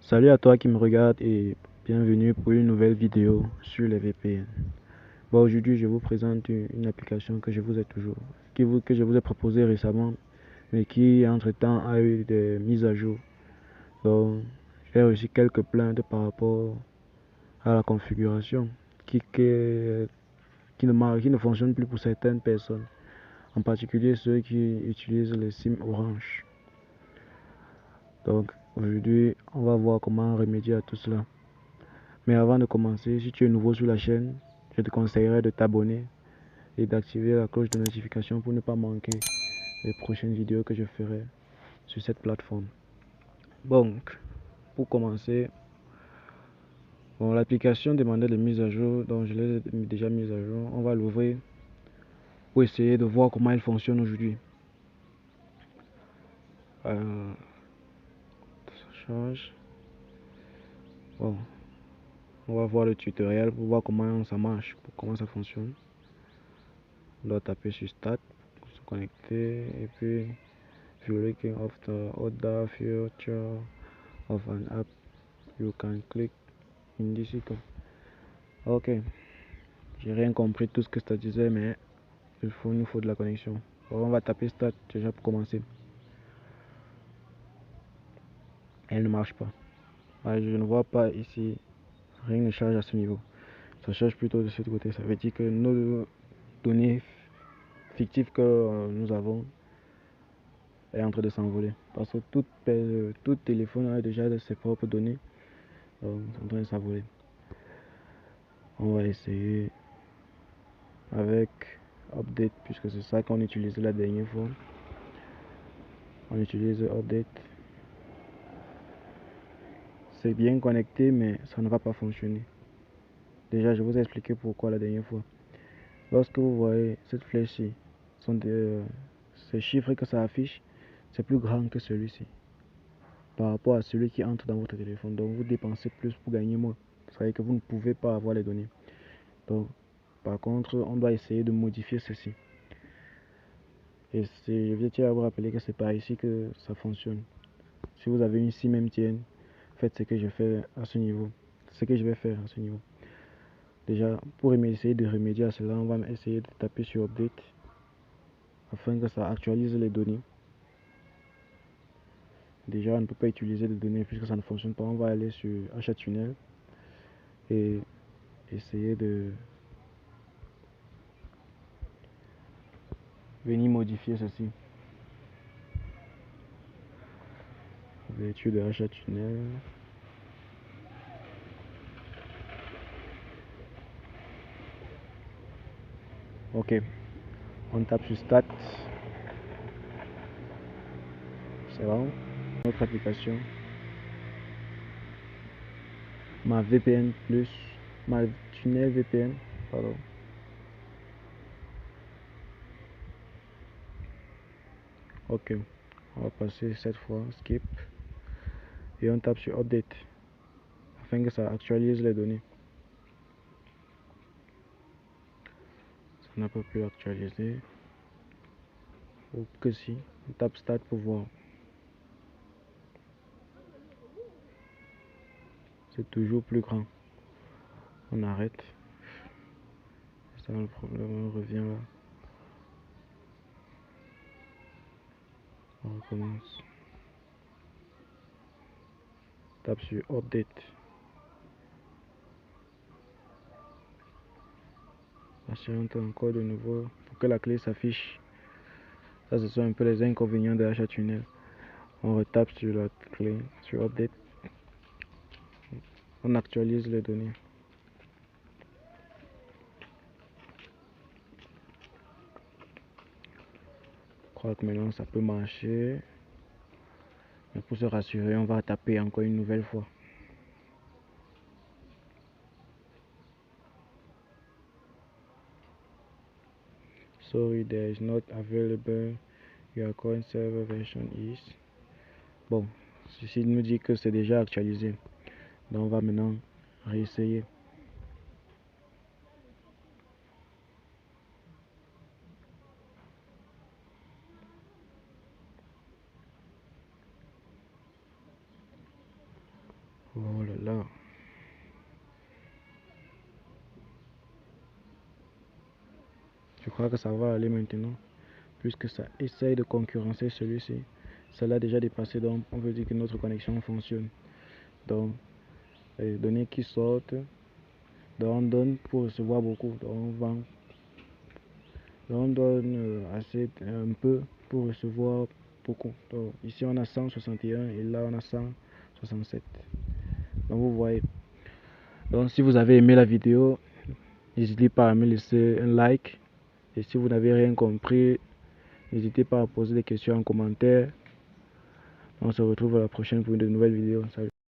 Salut à toi qui me regarde et bienvenue pour une nouvelle vidéo sur les VPN. Bon, aujourd'hui, je vous présente une application que je vous ai que je vous ai proposée récemment, mais qui entre-temps a eu des mises à jour. Donc, j'ai reçu quelques plaintes par rapport à la configuration qui ne fonctionne plus pour certaines personnes, en particulier ceux qui utilisent les SIM Orange. Donc, aujourd'hui, on va voir comment remédier à tout cela. Mais avant de commencer, si tu es nouveau sur la chaîne, je te conseillerais de t'abonner et d'activer la cloche de notification pour ne pas manquer les prochaines vidéos que je ferai sur cette plateforme. Donc, pour commencer, bon, l'application demandait des mises à jour, donc je l'ai déjà mise à jour. On va l'ouvrir pour essayer de voir comment elle fonctionne aujourd'hui. Ça change. Bon, on va voir le tutoriel pour voir comment ça marche, comment ça fonctionne. On doit taper sur Start pour se connecter et puis if you're looking after other feature of an app, you can click in this icon. Ok, j'ai rien compris de tout ce que ça disait, mais il nous faut de la connexion. Alors on va taper Start déjà pour commencer. Elle ne marche pas. Je ne vois pas ici, rien ne charge à ce niveau. Ça charge plutôt de ce côté. Ça veut dire que nos données fictives que nous avons est en train de s'envoler. Parce que tout téléphone a déjà ses propres données. Donc c'est en train de s'envoler. On va essayer avec update puisque c'est ça qu'on utilisait la dernière fois. On utilise update. C'est bien connecté mais ça ne va pas fonctionner. Déjà je vous ai expliqué pourquoi la dernière fois. Lorsque vous voyez cette flèche-ci, ces chiffres que ça affiche, c'est plus grand que celui-ci par rapport à celui qui entre dans votre téléphone. Donc vous dépensez plus pour gagner moins. Vous savez que vous ne pouvez pas avoir les données. Donc par contre, on doit essayer de modifier ceci. Et je tiens à vous rappeler que c'est par ici que ça fonctionne. Si vous avez une SIM MTN, faites ce que je fais à ce niveau. Ce que je vais faire à ce niveau. Déjà, pour essayer de remédier à cela, on va essayer de taper sur Update afin que ça actualise les données. Déjà, on ne peut pas utiliser les données puisque ça ne fonctionne pas. On va aller sur Achat Tunnel et essayer de venir modifier ceci. Ouverture de Achat Tunnel. Ok, on tape sur Start. C'est bon. Notre application. Ma VPN plus. Ma tunnel VPN. Pardon. Ok, on va passer cette fois. Skip. Et on tape sur Update afin que ça actualise les données. Ça n'a pas pu actualiser. Ou que si. On tape Start pour voir. C'est toujours plus grand. On arrête. C'est ça le problème, on revient là. On recommence. Tape sur Update. Patiente encore de nouveau pour que la clé s'affiche. Ça, ce sont un peu les inconvénients de l'achat tunnel. On retape sur la clé, sur Update. On actualise les données. Je crois que maintenant ça peut marcher. Mais pour se rassurer, on va taper encore une nouvelle fois. Sorry, there is not available. Your current server version is. Bon, ceci nous dit que c'est déjà actualisé. Donc on va maintenant réessayer. Oh là là. Je crois que ça va aller maintenant, puisque ça essaye de concurrencer celui-ci. Ça l'a déjà dépassé, donc on veut dire que notre connexion fonctionne. Donc, les données qui sortent, donc on donne pour recevoir beaucoup, donc on vend. Donc on donne assez un peu pour recevoir beaucoup. Donc, ici on a 161 et là on a 167. Donc vous voyez. Donc si vous avez aimé la vidéo, n'hésitez pas à me laisser un like. Et si vous n'avez rien compris, n'hésitez pas à poser des questions en commentaire. On se retrouve à la prochaine pour une nouvelle vidéo. Salut.